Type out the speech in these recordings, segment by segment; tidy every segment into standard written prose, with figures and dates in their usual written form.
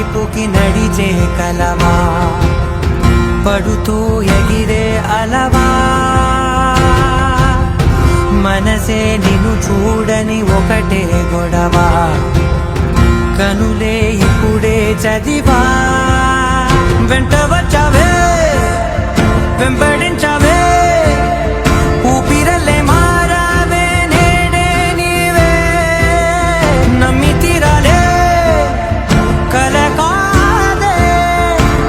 వైపుకి నడిచే కలవా, పడుతూ ఎగిరే అలవా, మనసే నిన్ను చూడని ఒకటే గొడవ, కనులే ఇప్పుడే చదివా, వెంట వచ్చావే వెంబడించావే, ఊపిరల్లే మారావే నేడే నీవే, నమ్మి తీరాలే కల కాదే,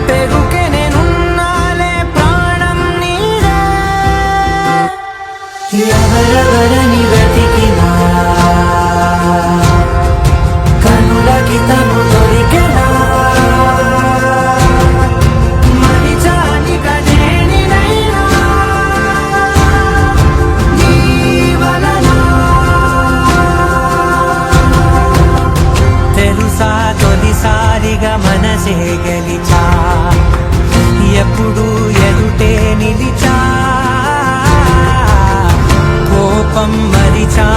పెరుకే నేనున్నాలే ప్రాణం నీదే, ఎవరెవరని వెతికినా కనులకి తను దొరికెనా, తొలిసారిగా మనసే గెలిచా, ఎప్పుడు ఎదుటే నిలిచా, కోపం మరిచా